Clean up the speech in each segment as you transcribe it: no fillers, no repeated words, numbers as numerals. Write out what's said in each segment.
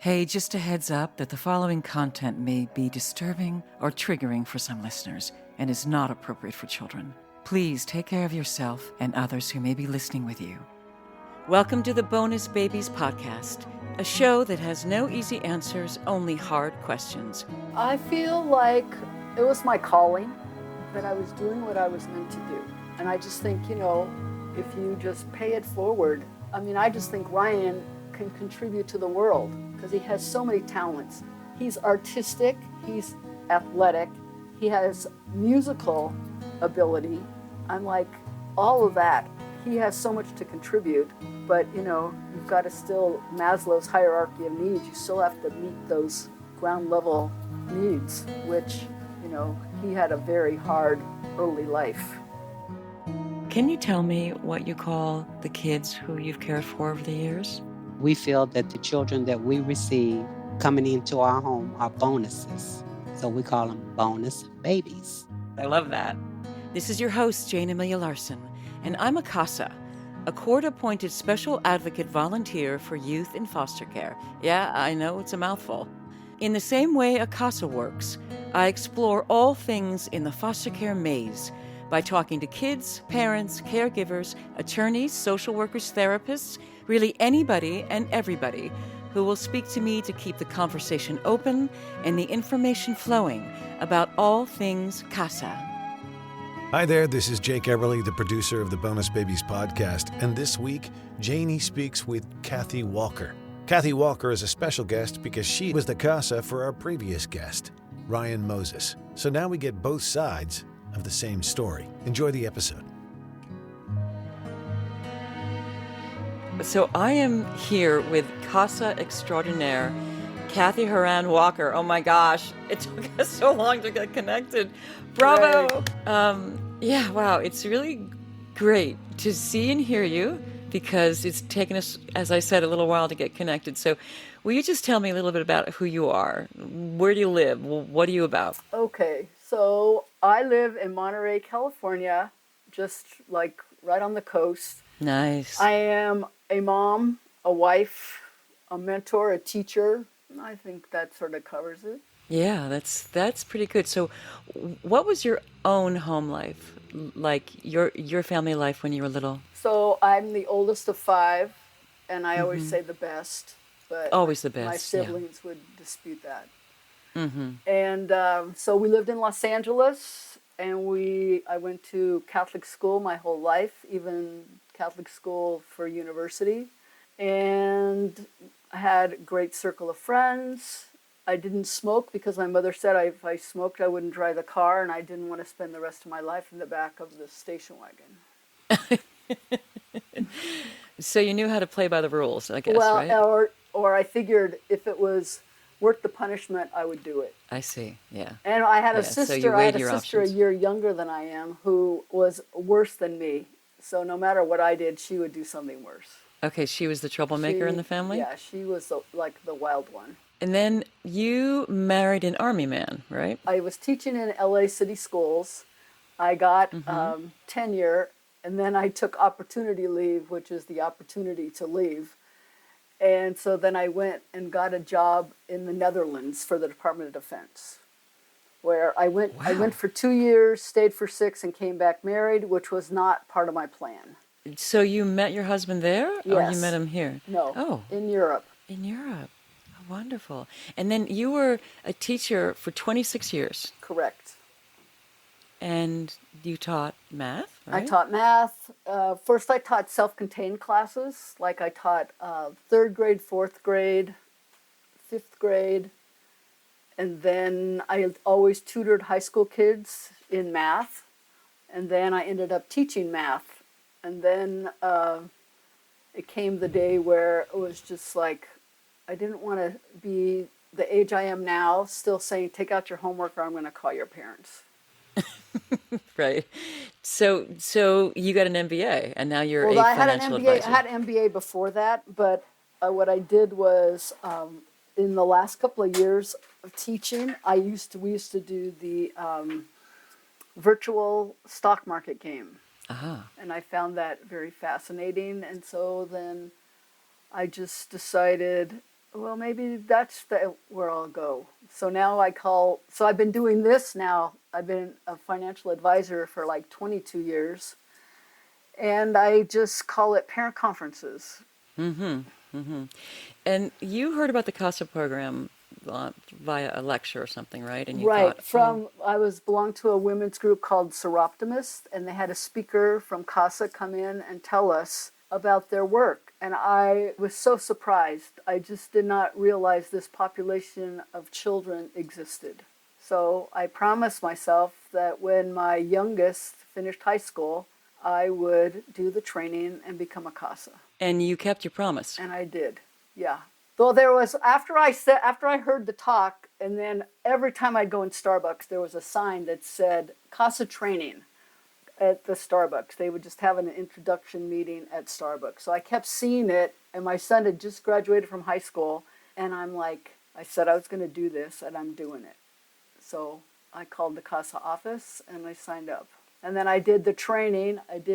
Hey, just a heads up that the following content may be disturbing or triggering for some listeners and is not appropriate for children. Please take care of yourself and others who may be listening with you. Welcome to the Bonus Babies Podcast, a show that has no easy answers, only hard questions. I feel like it was my calling, that I was doing what I was meant to do. And I just think, if you just pay it forward, I just think Ryan can contribute to the world because he has so many talents. He's artistic, he's athletic, he has musical ability. I'm like, all of that. He has so much to contribute, but you've got to still, Maslow's hierarchy of needs, you still have to meet those ground level needs, which, he had a very hard early life. Can you tell me what you call the kids who you've cared for over the years? We feel that the children that we receive coming into our home are bonuses. So we call them bonus babies. I love that. This is your host, Jayne Amelia Larson, and I'm a CASA, a court-appointed special advocate volunteer for youth in foster care. Yeah, I know it's a mouthful. In the same way a CASA works, I explore all things in the foster care maze by talking to kids, parents, caregivers, attorneys, social workers, therapists, really anybody and everybody who will speak to me to keep the conversation open and the information flowing about all things CASA. Hi there, this is Jake Everly, the producer of the Bonus Babies podcast, and this week, Jayne speaks with Cathy Walker. Cathy Walker is a special guest because she was the CASA for our previous guest, Ryan Moses. So now we get both sides of the same story. Enjoy the episode. So I am here with CASA extraordinaire, Cathy Horan Walker. Oh my gosh, it took us so long to get connected. Bravo! Right. Wow, it's really great to see and hear you because it's taken us, as I said, a little while to get connected. So will you just tell me a little bit about who you are? Where do you live? What are you about? Okay, so I live in Monterey, California, just like right on the coast. Nice. I am a mom, a wife, a mentor, a teacher. I think that sort of covers it. Yeah, that's pretty good. So what was your own home life, like your family life when you were little? So I'm the oldest of 5, and I always say the best, but Always the best, my yeah. siblings would dispute that. Mm-hmm. And so we lived in Los Angeles, and I went to Catholic school my whole life, even Catholic school for university, and I had a great circle of friends. I didn't smoke because my mother said if I smoked, I wouldn't drive a car, and I didn't want to spend the rest of my life in the back of the station wagon. So you knew how to play by the rules, I guess, right? Or I figured if it was worth the punishment, I would do it. I see, yeah. And I had a So sister. you I weighed had a your sister options. a year younger than I am, who was worse than me. So no matter what I did, she would do something worse. Okay, she was the troublemaker in the family? Yeah, she was like the wild one. And then you married an army man, right? I was teaching in LA city schools. I got tenure, and then I took opportunity leave, which is the opportunity to leave. And so then I went and got a job in the Netherlands for the Department of Defense, where I went. Wow. I went for 2 years, stayed for 6, and came back married, which was not part of my plan. So you met your husband there? Or you Yes. met him here? No, Oh, in Europe. in Europe. Oh, wonderful. And then you were a teacher for 26 years, Correct. and you taught math, right? I taught math. First, I taught self-contained classes. Like I taught 3rd grade, 4th grade, 5th grade. And then I always tutored high school kids in math. And then I ended up teaching math. And then it came the day where it was just like, I didn't want to be the age I am now, still saying, take out your homework or I'm going to call your parents. Right. So you got an MBA, and now you're Well, a I had an financial MBA. advisor. I had an MBA before that, but what I did was in the last couple of years of teaching, we used to do the virtual stock market game. Uh-huh. And I found that very fascinating. And so then I just decided well, maybe that's where I'll go. So now so I've been doing this now. I've been a financial advisor for like 22 years. And I just call it parent conferences. Mm-hmm. Mm-hmm. And you heard about the CASA program via a lecture or something, right? And you Right. thought, I belonged to a women's group called Seroptimist, and they had a speaker from CASA come in and tell us about their work. And I was so surprised. I just did not realize this population of children existed. So I promised myself that when my youngest finished high school, I would do the training and become a CASA. and you kept your promise. And I did, yeah. Though there was, after I heard the talk, and then every time I'd go in Starbucks, there was a sign that said CASA training at the Starbucks. They would just have an introduction meeting at Starbucks. So I kept seeing it, and my son had just graduated from high school, and I said I was going to do this, and I'm doing it. So I called the CASA office, and I signed up. And then I did the training. At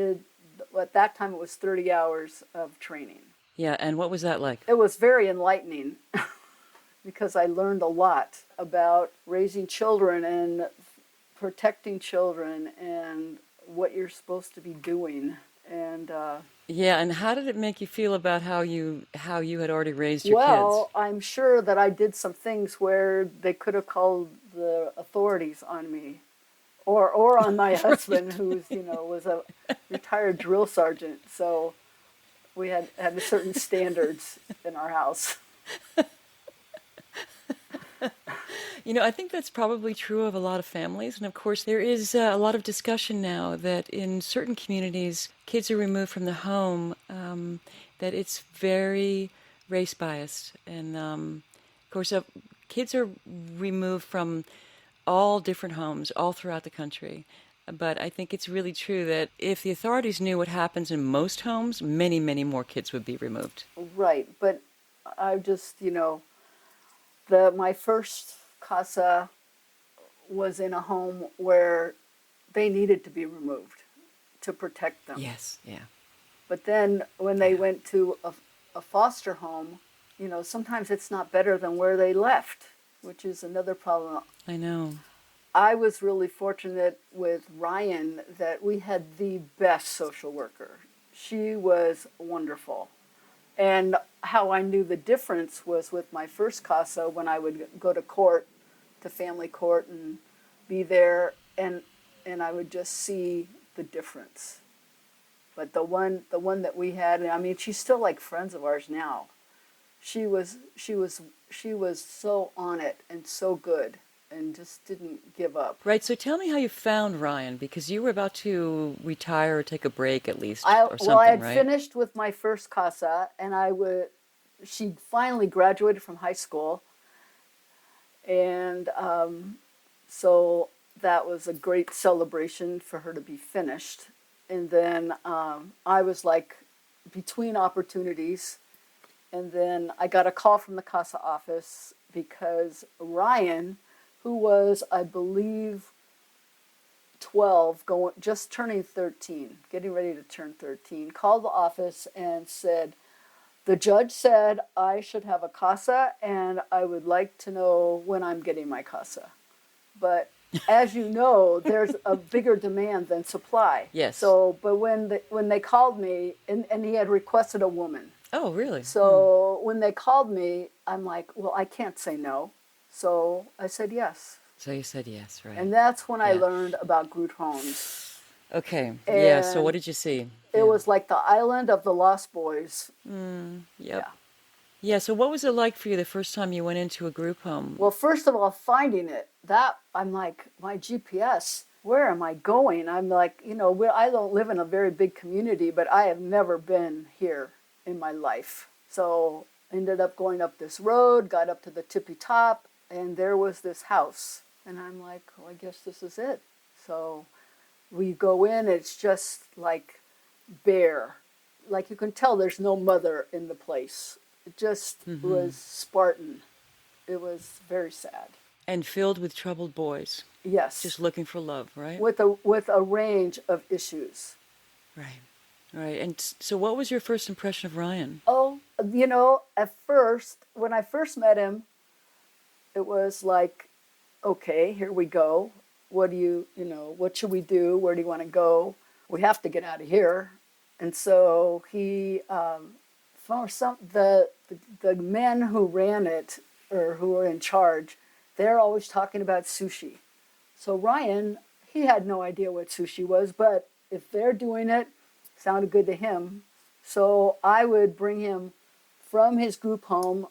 that time, it was 30 hours of training. Yeah, and what was that like? It was very enlightening because I learned a lot about raising children and protecting children and what you're supposed to be doing. And yeah, and how did it make you feel about how you had already raised your well, kids? I'm sure that I did some things where they could have called the authorities on me. Or on my husband, who was a retired drill sergeant. So we had certain standards in our house. I think that's probably true of a lot of families. And of course, there is a lot of discussion now that in certain communities, kids are removed from the home, that it's very race biased. And of course, kids are removed from all different homes all throughout the country. But I think it's really true that if the authorities knew what happens in most homes, many, many more kids would be removed. Right, but I just, my first CASA was in a home where they needed to be removed to protect them. Yes, yeah. But then when they went to a foster home, sometimes it's not better than where they left, which is another problem. I know. I was really fortunate with Ryan that we had the best social worker. She was wonderful. And how I knew the difference was with my first CASA when I would go to court, to family court, and be there, and I would just see the difference. But the one that we had, I mean, she's still like friends of ours now. She was so on it and so good and just didn't give up. Right, so tell me how you found Ryan, because you were about to retire or take a break at least, or something, well, I had right? finished with my first CASA, and she finally graduated from high school, and so that was a great celebration for her to be finished. And then I was like between opportunities, and then I got a call from the CASA office because Ryan, who was, I believe, 12, just turning 13, getting ready to turn 13, called the office and said, the judge said I should have a CASA, and I would like to know when I'm getting my CASA. But as you know, there's a bigger demand than supply. Yes. So, but when they called me, and he had requested a woman. Oh, really? So when they called me, I'm like, well, I can't say no. So I said yes. So you said yes, right? And that's when I learned about group homes. Okay. And yeah. So what did you see? It was like the island of the Lost Boys. Yep. Yeah. Yeah. So what was it like for you the first time you went into a group home? Well, first of all, finding it, I'm like, my GPS, where am I going? I'm like, I don't live in a very big community, but I have never been here in my life. So ended up going up this road, got up to the tippy top, and there was this house. And I'm like, well, I guess this is it. So we go in, it's just like bare. Like you can tell there's no mother in the place. It just was Spartan. It was very sad. And filled with troubled boys. Yes. Just looking for love, right? With a range of issues. Right. Right. And so what was your first impression of Ryan? Oh, At first, when I first met him, it was like, okay, here we go. What should we do? Where do you want to go? We have to get out of here. And so he, for the men who ran it or who were in charge, they're always talking about sushi. So Ryan, he had no idea what sushi was, but if they're doing it, sounded good to him. So I would bring him from his group home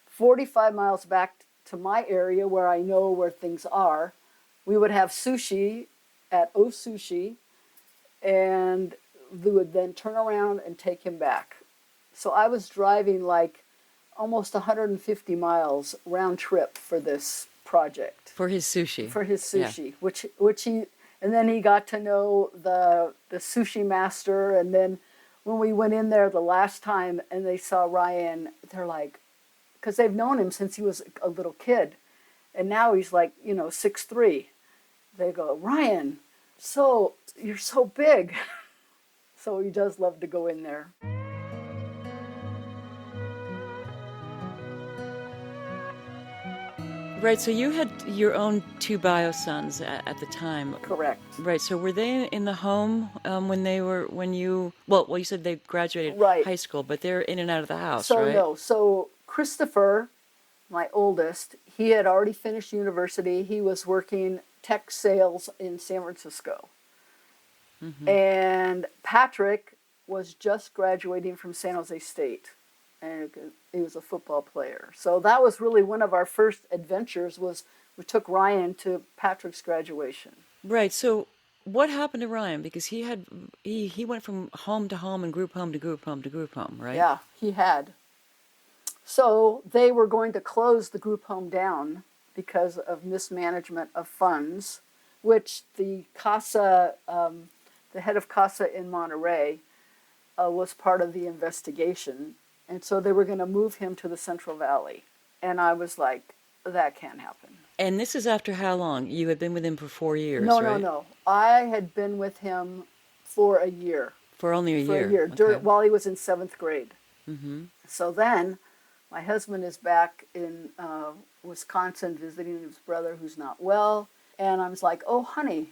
45 miles back to my area where I know where things are. We would have sushi at O Sushi, and we would then turn around and take him back. So I was driving like almost 150 miles round trip for this project. For his sushi. For his sushi, yeah. which he, and then he got to know the sushi master, and then when we went in there the last time and they saw Ryan, they're like, because they've known him since he was a little kid, and now he's like 6'3". They go, Ryan, so you're so big. So he does love to go in there. Right, so you had your own 2 bio sons at the time. Correct. Right, so were they in the home when you said they graduated high school, but they're in and out of the house, right? No, so Christopher, my oldest, he had already finished university. He was working tech sales in San Francisco. Mm-hmm. And Patrick was just graduating from San Jose State, and he was a football player. So that was really one of our first adventures, was we took Ryan to Patrick's graduation. Right, so what happened to Ryan? Because he went from home to home and group home to group home to group home, right? Yeah, he had. So they were going to close the group home down because of mismanagement of funds, which the CASA, the head of CASA in Monterey, was part of the investigation. And so they were going to move him to the Central Valley. And I was like, that can't happen. And this is after how long? You had been with him for 4 years, No, right? No. I had been with him for a year. For only a year? For a year, okay. While he was in 7th grade. Mm-hmm. So then my husband is back in Wisconsin visiting his brother who's not well. And I was like, oh, honey,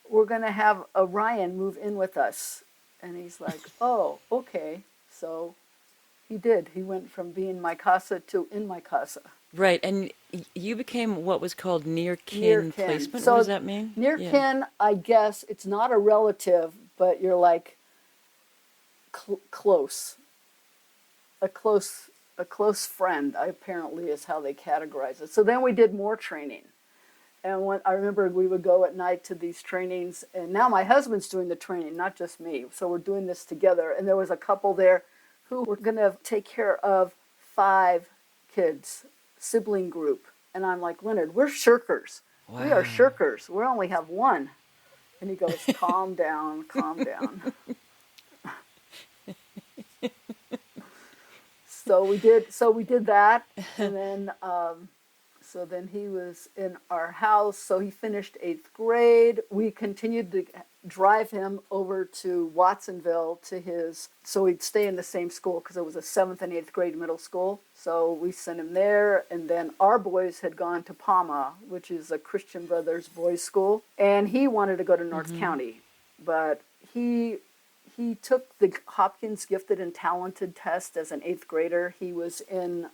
we're going to have a Ryan move in with us. And he's like, oh, okay. So he did. He went from being my CASA to in my CASA. Right. And you became what was called near kin placement. So what does that mean? Near kin, I guess, it's not a relative, but you're like close. A close friend, apparently, is how they categorize it. So then we did more training. And when I remember we would go at night to these trainings, and now my husband's doing the training, not just me. So we're doing this together. And there was a couple there who were going to take care of 5 kids, sibling group. And I'm like, Leonard, we're shirkers. Wow. We are shirkers. We only have 1. And he goes, calm down, calm down. So we did that, and then so then he was in our house. So he finished 8th grade. We continued to drive him over to Watsonville so he'd stay in the same school because it was a 7th and 8th grade middle school. So we sent him there, and then our boys had gone to Palma, which is a Christian Brothers boys' school, and he wanted to go to North County, but he took the Hopkins Gifted and Talented test as an 8th grader. He was in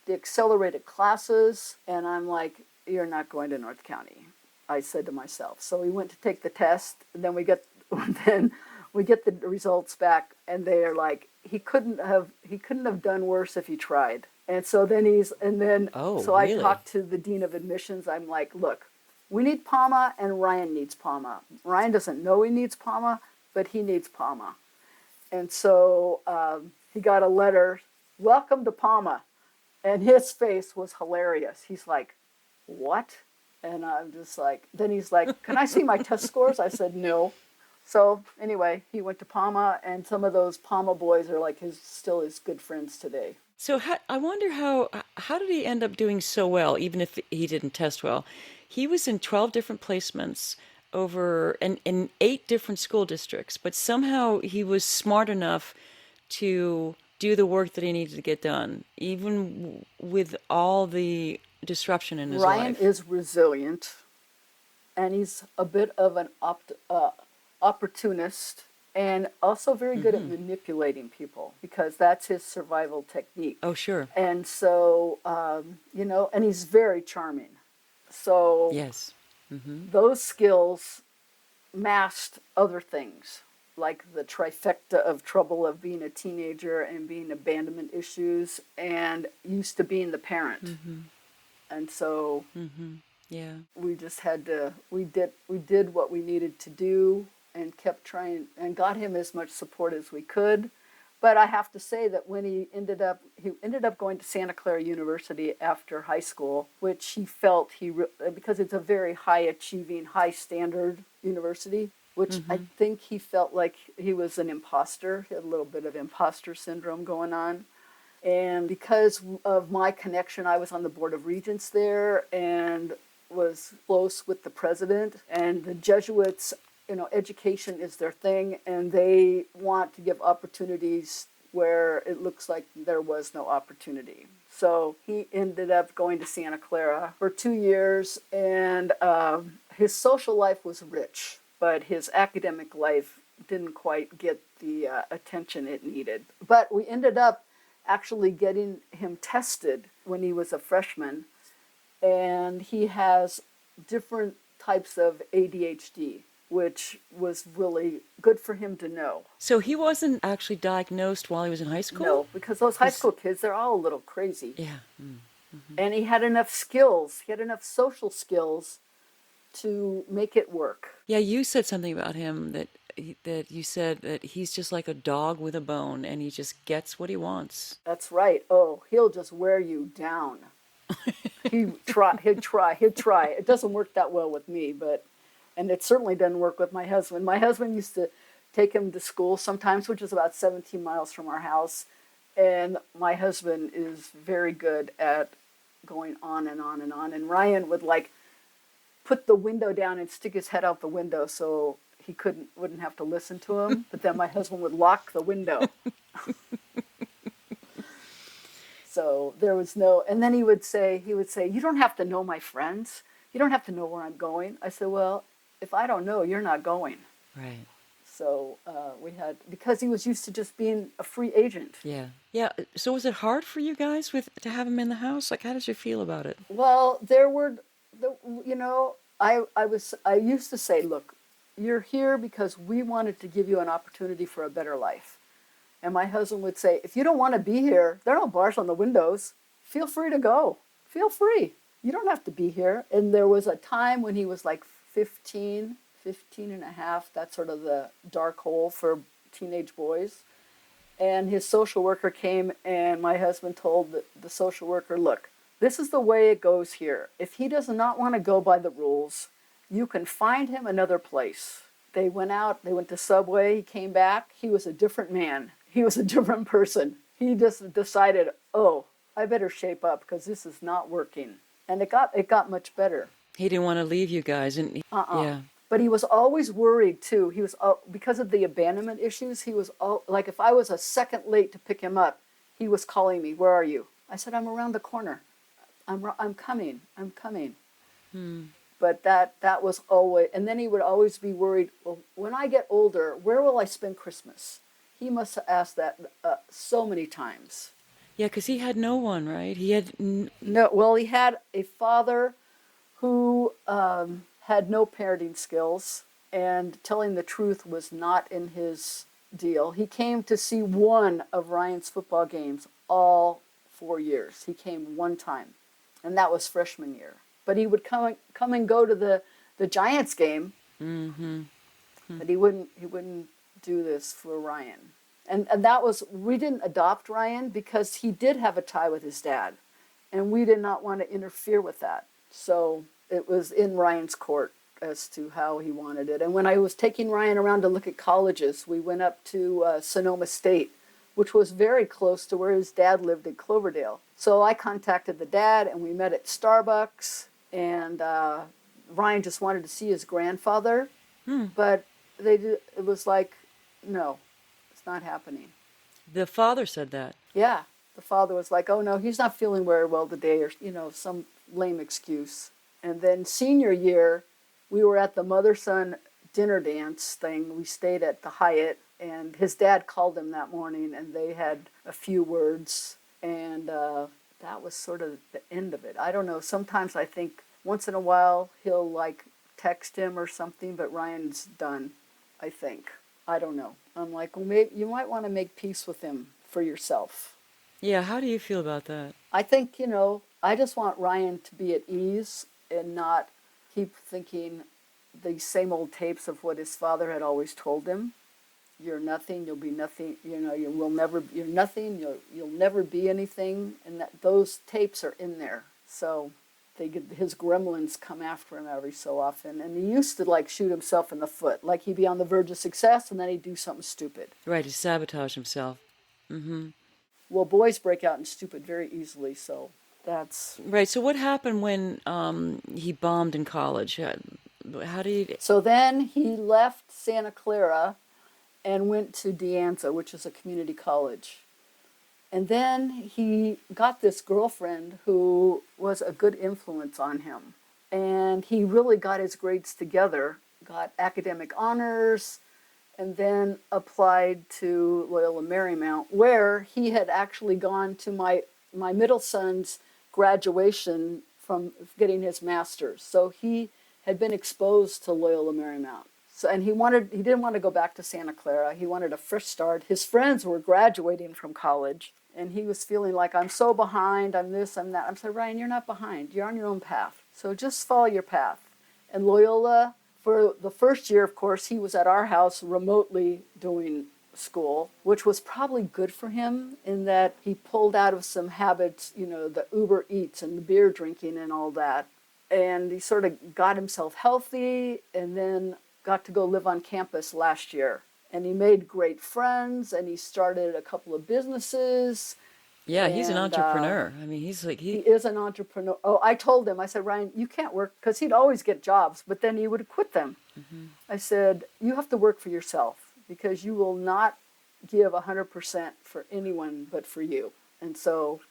the accelerated classes, and I'm like, you're not going to North County, I said to myself. So we went to take the test, and then we get the results back, and they are like, he couldn't have done worse if he tried. And so then really? I talked to the dean of admissions. I'm like, look, we need Palma, and Ryan needs Palma. Ryan doesn't know he needs Palma, but he needs Palma. And so he got a letter, welcome to Palma. And his face was hilarious. He's like, what? And I'm just like, then he's like, can I see my test scores? I said, no. So anyway, he went to Palma, and some of those Palma boys are like still his good friends today. So I wonder how did he end up doing so well, even if he didn't test well? He was in 12 different placements over in 8 different school districts, but somehow he was smart enough to do the work that he needed to get done, even with all the disruption in his Ryan life. is resilient, and he's a bit of an opportunist, and also very good at manipulating people, because that's his survival technique. Oh, sure. And so, and he's very charming. So Yes. those skills masked other things, like the trifecta of trouble of being a teenager and being abandonment issues and used to being the parent. And so Yeah. we just had to, we did what we needed to do and kept trying and got him as much support as we could. But I have to say that when he ended up going to Santa Clara University after high school, which he felt because it's a very high achieving, high standard university, which I think he felt like he was an imposter. He had a little bit of imposter syndrome going on. And because of my connection, I was on the Board of Regents there and was close with the president. And the Jesuits, education is their thing, and they want to give opportunities where it looks like there was no opportunity. So he ended up going to Santa Clara for 2 years, and his social life was rich, but his academic life didn't quite get the attention it needed. But we ended up actually getting him tested when he was a freshman, and he has different types of ADHD, which was really good for him to know. So he wasn't actually diagnosed while he was in high school? No, because those high school kids, they're all a little crazy. Yeah. And he had enough skills, he had enough social skills to make it work. Yeah, you said something about him that you said that he's just like a dog with a bone, and he just gets what he wants. That's right. Oh, he'll just wear you down. He'd try. It doesn't work that well with me, and it certainly doesn't work with my husband. My husband used to take him to school sometimes, which is about 17 miles from our house. And my husband is very good at going on and on and on. And Ryan would put the window down and stick his head out the window so he wouldn't have to listen to him. But then my husband would lock the window. So there was and then he would say, you don't have to know my friends. You don't have to know where I'm going. I said, well, if I don't know, you're not going. Right. So because he was used to just being a free agent. Yeah. Yeah. So was it hard for you guys to have him in the house? Like, how did you feel about it? Well, I used to say, look, you're here because we wanted to give you an opportunity for a better life. And my husband would say, if you don't want to be here, there are no bars on the windows. Feel free to go. Feel free. You don't have to be here. And there was a time when he was like 15 and a half. That's sort of the dark hole for teenage boys. And his social worker came, and my husband told the social worker, look, this is the way it goes here. If he does not want to go by the rules, you can find him another place. They went out, they went to Subway, he came back, he was a different man. He was a different person. He just decided, oh, I better shape up because this is not working. And it got much better. He didn't want to leave you guys. Yeah. But he was always worried too. He was because of the abandonment issues. He was like, if I was a second late to pick him up, he was calling me. Where are you? I said, I'm around the corner. I'm coming. But that was always. And then he would always be worried. Well, when I get older, where will I spend Christmas? He must have asked that so many times. Yeah, because he had no one, right? He had no. Well, he had a father who had no parenting skills, and telling the truth was not in his deal. He came to see one of Ryan's football games all 4 years. He came one time, and that was freshman year. But he would come and go to the Giants game, but he wouldn't do this for Ryan. And that was, we didn't adopt Ryan because he did have a tie with his dad, and we did not want to interfere with that. So it was in Ryan's court as to how he wanted it. And when I was taking Ryan around to look at colleges, we went up to Sonoma State, which was very close to where his dad lived in Cloverdale. So I contacted the dad, and we met at Starbucks, and Ryan just wanted to see his grandfather, but it was like, no, it's not happening. The father said that. Yeah. The father was like, oh no, he's not feeling very well today, or, some lame excuse. And then senior year, we were at the mother-son dinner dance thing. We stayed at the Hyatt, and his dad called him that morning, and they had a few words, and that was sort of the end of it. I don't know. Sometimes I think once in a while he'll like text him or something, but Ryan's done, I think. I don't know. I'm like, well, maybe you might want to make peace with him for yourself. Yeah, how do you feel about that? I think, I just want Ryan to be at ease and not keep thinking the same old tapes of what his father had always told him. You're nothing, you'll be nothing, you're nothing, you'll never be anything. And those tapes are in there. So his gremlins come after him every so often. And he used to like shoot himself in the foot. Like he'd be on the verge of success and then he'd do something stupid. Right, to sabotage himself. Mm-hmm. Well, boys break out in stupid very easily, so that's... Right, so what happened when he bombed in college? How do you... So then he left Santa Clara and went to De Anza, which is a community college. And then he got this girlfriend who was a good influence on him. And he really got his grades together, got academic honors, and then applied to Loyola Marymount, where he had actually gone to my middle son's graduation from getting his master's. So he had been exposed to Loyola Marymount. So, and he didn't want to go back to Santa Clara. He wanted a fresh start. His friends were graduating from college, and he was feeling like, I'm so behind, I'm this, I'm that. I'm saying, Ryan, you're not behind. You're on your own path. So just follow your path. And Loyola, for the first year, of course, he was at our house remotely doing school, which was probably good for him in that he pulled out of some habits, the Uber Eats and the beer drinking and all that. And he sort of got himself healthy and then got to go live on campus last year. And he made great friends and he started a couple of businesses. Yeah, he's an entrepreneur. I mean, he is an entrepreneur. Oh, I told him, I said, Ryan, you can't work, because he'd always get jobs, but then he would quit them. Mm-hmm. I said, you have to work for yourself because you will not give 100% for anyone but for you. And so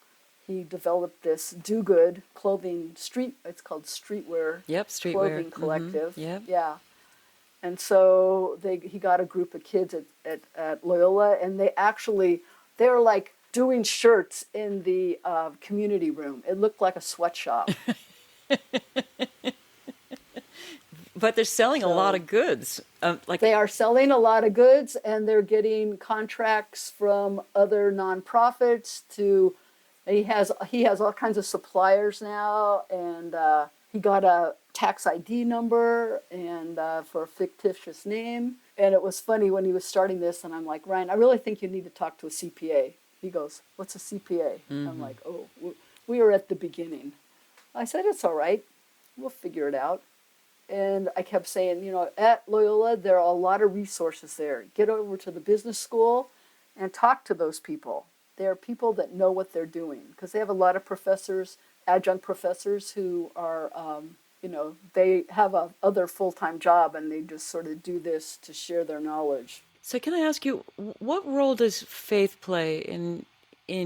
he developed this do-good clothing it's called Streetwear. Yep, Streetwear. Clothing collective. Mm-hmm. Yep. Yeah. And so he got a group of kids at Loyola, and they were like doing shirts in the community room. It looked like a sweatshop. But they're selling a lot of goods. They are selling a lot of goods, and they're getting contracts from other nonprofits he has all kinds of suppliers now, and he got a tax ID number and for a fictitious name. And it was funny when he was starting this, and I'm like, Ryan, I really think you need to talk to a CPA. He goes, what's a CPA? Mm-hmm. I'm like, oh, we are at the beginning. I said, it's all right. We'll figure it out. And I kept saying, at Loyola, there are a lot of resources there. Get over to the business school and talk to those people. They are people that know what they're doing, because they have a lot of professors, adjunct professors who are, they have a other full-time job and they just sort of do this to share their knowledge. So can I ask you, what role does faith play in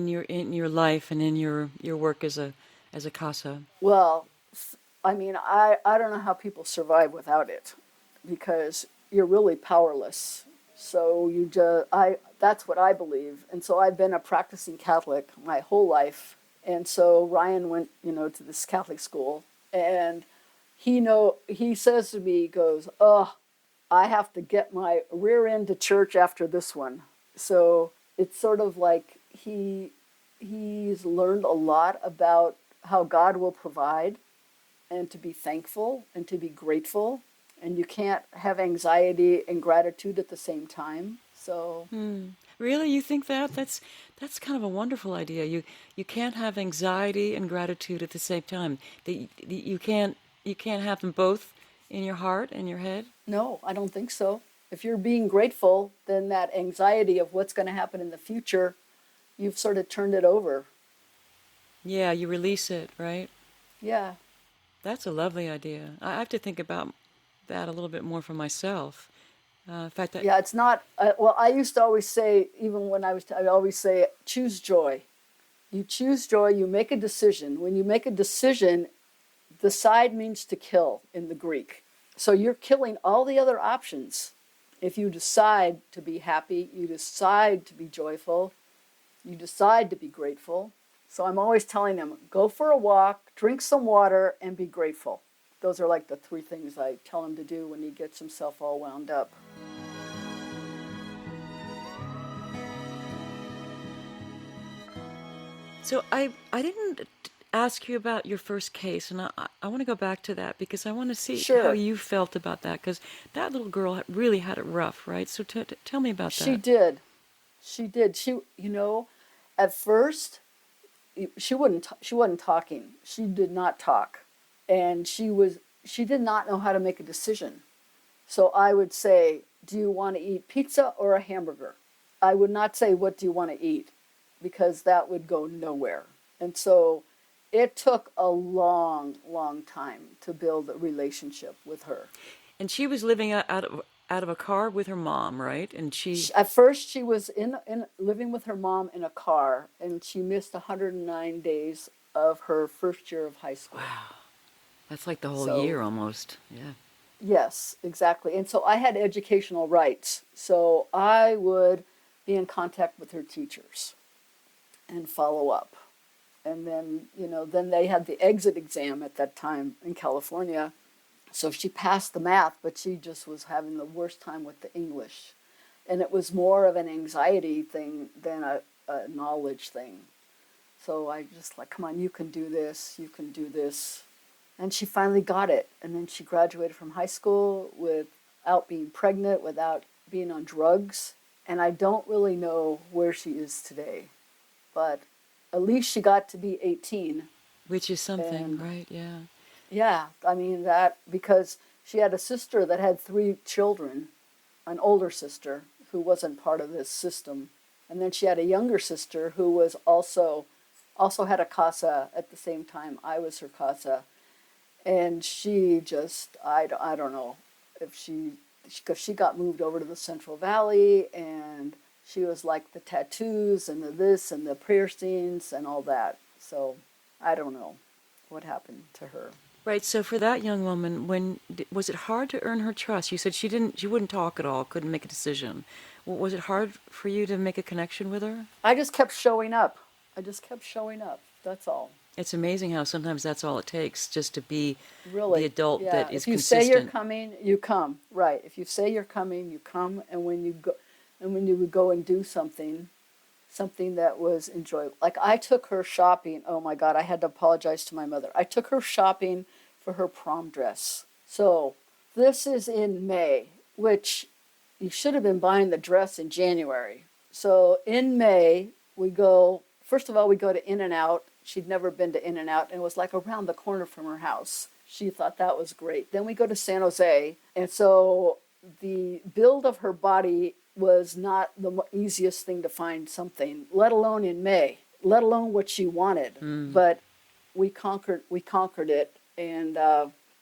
your life and in your work as a CASA? Well, I mean, I don't know how people survive without it, because you're really powerless. So that's what I believe. And so I've been a practicing Catholic my whole life. And so Ryan went, to this Catholic school, and he says to me, he goes, I have to get my rear end to church after this one. So it's sort of like he's learned a lot about how God will provide, and to be thankful and to be grateful. And you can't have anxiety and gratitude at the same time. So Really, you think that? That's kind of a wonderful idea. You can't have anxiety and gratitude at the same time. You can't have them both in your heart and your head? No, I don't think so. If you're being grateful, then that anxiety of what's going to happen in the future, you've sort of turned it over. Yeah, you release it, right? Yeah. That's a lovely idea. I have to think about that a little bit more for myself. In fact, Yeah, it's not, well, I used to always say, even when I'd always say, choose joy. You choose joy, you make a decision. When you make a decision, decide means to kill in the Greek. So you're killing all the other options. If you decide to be happy, you decide to be joyful, you decide to be grateful. So I'm always telling them, go for a walk, drink some water, and be grateful. Those are like the 3 things I tell him to do when he gets himself all wound up. So I didn't ask you about your first case, and I want to go back to that because I want to see how Sure. you felt about that, because that little girl really had it rough, right? So tell me about She that. did. She did. At first, she wasn't talking. She did not talk. And she did not know how to make a decision. So I would say, do you want to eat pizza or a hamburger? I would not say, what do you want to eat? Because that would go nowhere. And so it took a long, long time to build a relationship with her. And she was living out of a car with her mom, right? And At first, she was in living with her mom in a car, and she missed 109 days of her first year of high school. Wow, that's like the whole So, year almost. Yeah. yes, exactly. And so I had educational rights. So I would be in contact with her teachers and follow up. And then, then they had the exit exam at that time in California. So she passed the math, but she just was having the worst time with the English. And it was more of an anxiety thing than a knowledge thing. So I just like, come on, you can do this, you can do this. And she finally got it. And then she graduated from high school without being pregnant, without being on drugs. And I don't really know where she is today. But at least she got to be 18. Which is something, And right? Yeah. yeah, I mean that, because she had a sister that had 3 children, an older sister who wasn't part of this system. And then she had a younger sister who was also had a CASA at the same time I was her CASA. And she just, I don't know if because she got moved over to the Central Valley, and she was like the tattoos and the this and the piercings and all that. So I don't know what happened to her. Right. So for that young woman, was it hard to earn her trust? You said she wouldn't talk at all, couldn't make a decision. Was it hard for you to make a connection with her? I just kept showing up. That's all. It's amazing how sometimes that's all it takes, just to be Really. the adult Yeah. that is If you consistent. say you're coming, you come. Right. If you say you're coming, you come. And when you would go and do something that was enjoyable. Like I took her shopping. Oh my God, I had to apologize to my mother. I took her shopping for her prom dress. So this is in May, which you should have been buying the dress in January. So in May, we go to In-N-Out. She'd never been to In-N-Out, and it was like around the corner from her house. She thought that was great. Then we go to San Jose, and so the build of her body was not the easiest thing to find something, let alone in May, let alone what she wanted. But we conquered it, and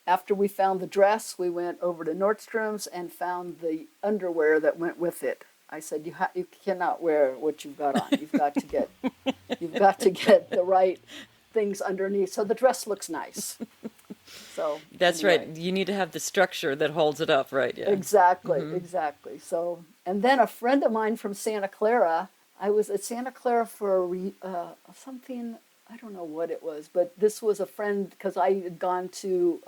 after we found the dress, we went over to Nordstrom's and found the underwear that went with it. I said, you cannot wear what you've got on. You've got to get the right things underneath so the dress looks nice. So That's anyway. right. You need to have the structure that holds it up, right? Yeah. Exactly. So, and then a friend of mine from Santa Clara, I was at Santa Clara for something, I don't know what it was, but this was a friend, because I had gone to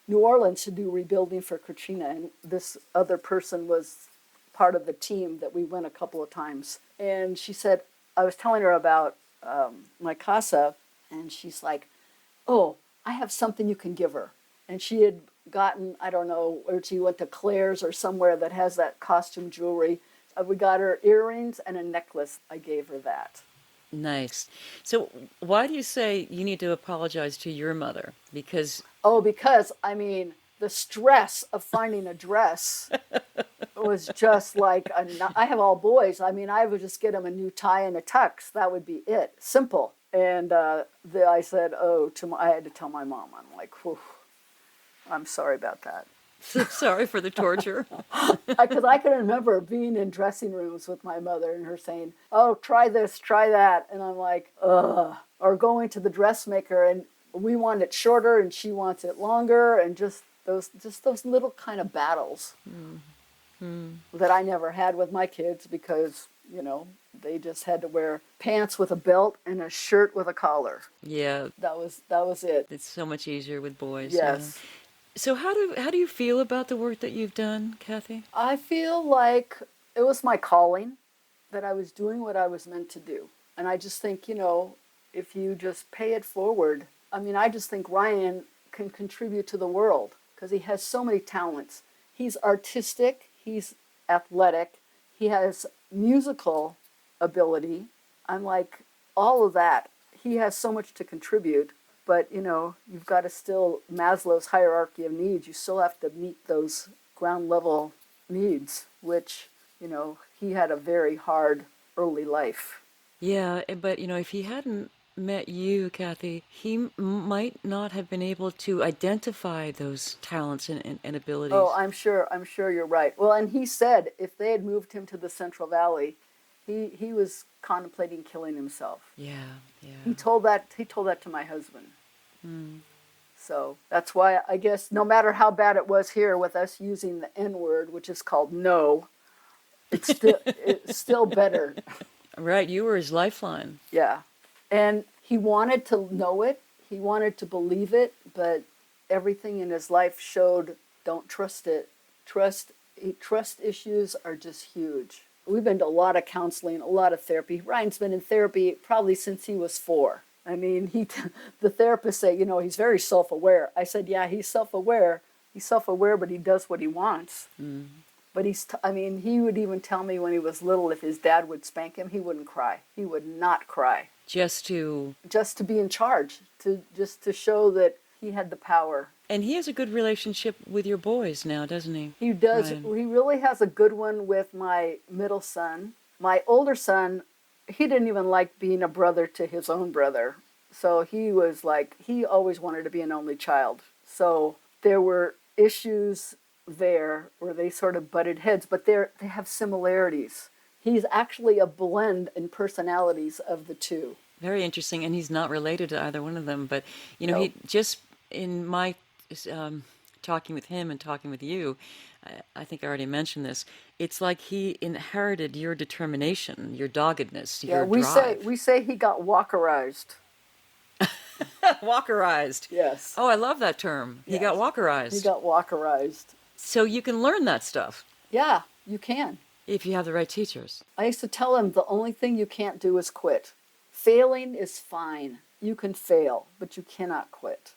New Orleans to do rebuilding for Katrina, and this other person was part of the team that we went a couple of times. And she said, I was telling her about my CASA, and she's like, oh, I have something you can give her. And she had gotten, I don't know, or she went to Claire's or somewhere that has that costume jewelry. We got her earrings and a necklace. I gave her that. Nice. So why do you say you need to apologize to your mother? Because I mean, the stress of finding a dress was just like, I have all boys. I mean, I would just get them a new tie and a tux. That would be it. Simple. And I said, I had to tell my mom. I'm like, whew, I'm sorry about that. Sorry for the torture. Because I can remember being in dressing rooms with my mother and her saying, "Oh, try this, try that," and I'm like, ugh. Or going to the dressmaker and we want it shorter and she wants it longer, and just those little kind of battles that I never had with my kids because they just had to wear pants with a belt and a shirt with a collar. Yeah, That was it. it's so much easier with boys. Yes. Yeah. So how do you feel about the work that you've done, Kathy? I feel like it was my calling, that I was doing what I was meant to do. And I just think, if you just pay it forward, I just think Ryan can contribute to the world because he has so many talents. He's artistic, he's athletic, he has musical ability. I'm like, all of that. He has so much to contribute. But, you've got to still, Maslow's hierarchy of needs, you still have to meet those ground level needs, which, he had a very hard early life. Yeah, but if he hadn't met you, Kathy, he might not have been able to identify those talents and abilities. Oh, I'm sure you're right. Well, and he said if they had moved him to the Central Valley, he was contemplating killing himself. Yeah, yeah. He told that to my husband. So that's why I guess no matter how bad it was here with us using the N word, which is called no, it's still better. Right, you were his lifeline. Yeah. And he wanted to know it. He wanted to believe it, but everything in his life showed don't trust it. Trust issues are just huge. We've been to a lot of counseling, a lot of therapy. Ryan's been in therapy probably since he was 4. The therapist said, he's very self-aware. I said, yeah, he's self-aware. He's self-aware, but he does what he wants. Mm. But he would even tell me when he was little, if his dad would spank him, he wouldn't cry. He would not cry. Just to be in charge, to show that he had the power. And he has a good relationship with your boys now, doesn't he? He does. Ryan. He really has a good one with my middle son. My older son, he didn't even like being a brother to his own brother. So he always wanted to be an only child. So there were issues there where they sort of butted heads, but they have similarities. He's actually a blend in personalities of the two. Very interesting, and he's not related to either one of them. But No. He just in my talking with him and talking with you, I think I already mentioned this. It's like he inherited your determination, your doggedness, your drive. We say he got Walkerized. Walkerized. Yes. Oh, I love that term. Yes. He got Walkerized. He got Walkerized. So you can learn that stuff. Yeah, you can. If you have the right teachers. I used to tell him the only thing you can't do is quit. Failing is fine. You can fail, but you cannot quit.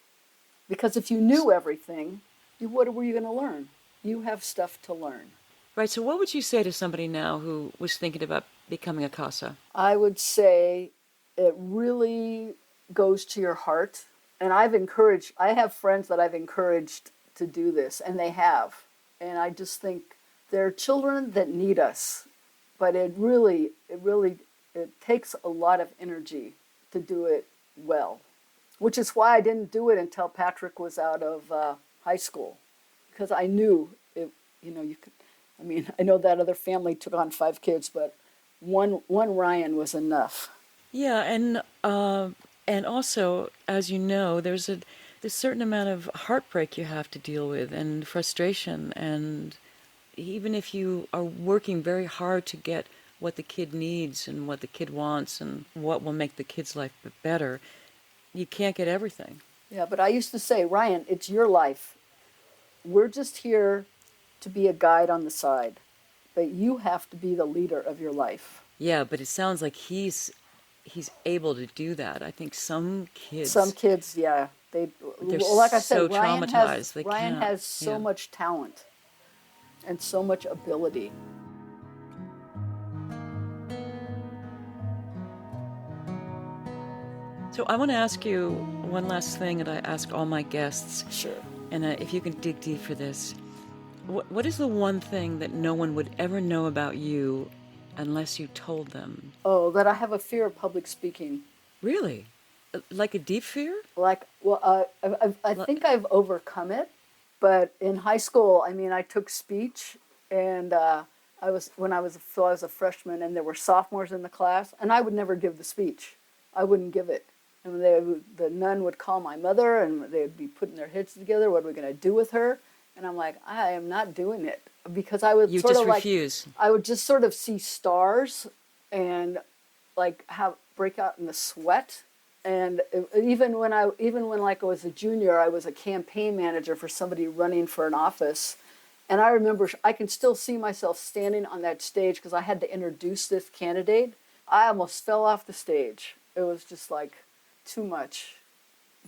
Because if you knew everything, what were you going to learn? You have stuff to learn. Right, so what would you say to somebody now who was thinking about becoming a CASA? I would say it really goes to your heart. And I have friends that I've encouraged to do this, and they have. And I just think there are children that need us, but it takes a lot of energy to do it well, which is why I didn't do it until Patrick was out of high school, because I knew you could. I know that other family took on 5 kids, but one Ryan was enough. Yeah, and also, as you know, there's a certain amount of heartbreak you have to deal with, and frustration, and even if you are working very hard to get what the kid needs and what the kid wants and what will make the kid's life better, you can't get everything. Yeah, but I used to say, Ryan, it's your life. We're just here to be a guide on the side, but you have to be the leader of your life. Yeah, but it sounds like he's able to do that. I think some kids, yeah, they're like I said, so traumatized. Ryan has so much talent and so much ability. So I want to ask you one last thing that I ask all my guests. Sure. And if you can dig deep for this, what is the one thing that no one would ever know about you unless you told them? Oh, that I have a fear of public speaking. Really? Like a deep fear? I think I've overcome it, But in high school, I mean, I took speech, and I was a freshman, and there were sophomores in the class, and I would never give the speech. I wouldn't give it. And the nun would call my mother, and they'd be putting their heads together. What are we going to do with her? And I'm like, I am not doing it, because I would refuse. I would just sort of see stars, and like break out in the sweat. And even when I was a junior, I was a campaign manager for somebody running for an office. And I remember I can still see myself standing on that stage because I had to introduce this candidate. I almost fell off the stage. It was just like too much.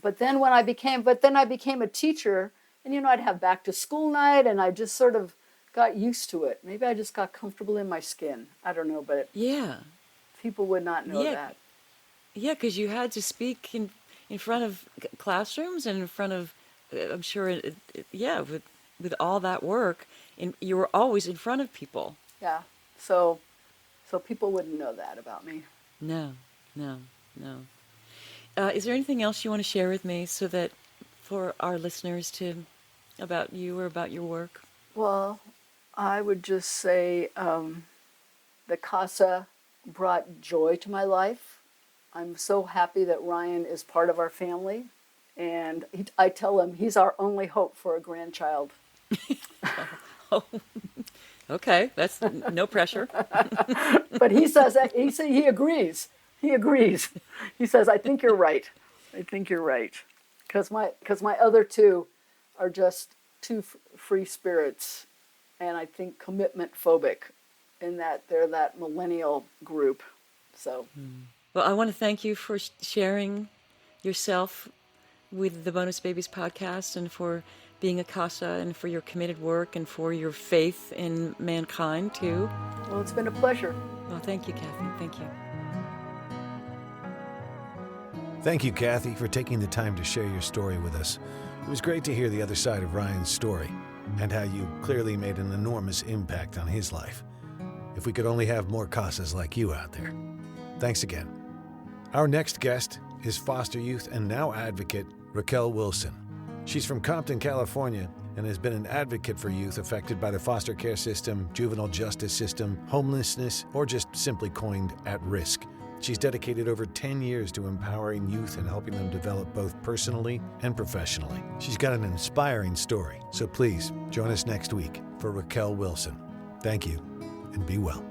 But then I became a teacher, and I'd have back to school night, and I just sort of got used to it. Maybe I just got comfortable in my skin. I don't know, but people would not know that. Yeah, because you had to speak in front of classrooms and in front of, I'm sure, with all that work, you were always in front of people. Yeah, so people wouldn't know that about me. No. Is there anything else you want to share with me so that for our listeners about you or about your work? Well, I would just say the CASA brought joy to my life. I'm so happy that Ryan is part of our family, and I tell him he's our only hope for a grandchild. Oh, okay, that's no pressure. But he says that he agrees. He agrees. He says, "I think you're right. I think you're right," because my other two are just two free spirits, and I think commitment phobic, in that they're that millennial group. So. Well, I want to thank you for sharing yourself with the Bonus Babies podcast, and for being a CASA, and for your committed work, and for your faith in mankind, too. Well, it's been a pleasure. Well, thank you, Cathy. Thank you. Thank you, Cathy, for taking the time to share your story with us. It was great to hear the other side of Ryan's story, and how you clearly made an enormous impact on his life. If we could only have more CASAs like you out there. Thanks again. Our next guest is foster youth and now advocate Raquel Wilson. She's from Compton, California, and has been an advocate for youth affected by the foster care system, juvenile justice system, homelessness, or just simply coined at risk. She's dedicated over 10 years to empowering youth and helping them develop both personally and professionally. She's got an inspiring story, so please join us next week for Raquel Wilson. Thank you, and be well.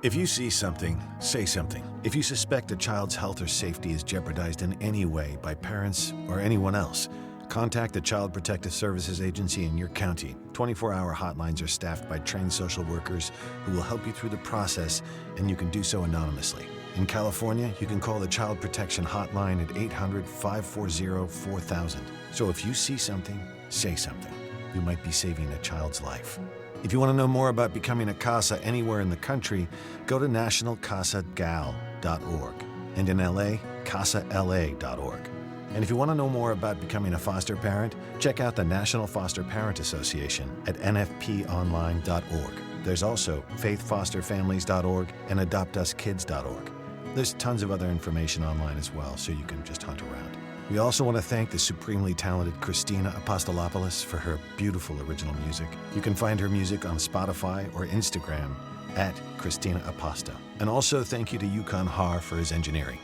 If you see something, say something. If you suspect a child's health or safety is jeopardized in any way by parents or anyone else, contact the Child Protective Services Agency in your county. 24-hour hotlines are staffed by trained social workers who will help you through the process, and you can do so anonymously. In California, you can call the Child Protection Hotline at 800-540-4000. So if you see something, say something. You might be saving a child's life. If you want to know more about becoming a CASA anywhere in the country, go to nationalcasagal.org, and in LA, casala.org. And if you want to know more about becoming a foster parent, check out the National Foster Parent Association at nfponline.org. There's also faithfosterfamilies.org and adoptuskids.org. There's tons of other information online as well, so you can just hunt around. We also want to thank the supremely talented Christina Apostolopoulos for her beautiful original music. You can find her music on Spotify or Instagram at Christina Aposto. And also thank you to Yukon Har for his engineering.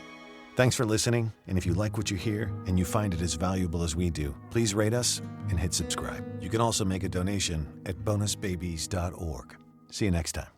Thanks for listening, and if you like what you hear and you find it as valuable as we do, please rate us and hit subscribe. You can also make a donation at bonusbabies.org. See you next time.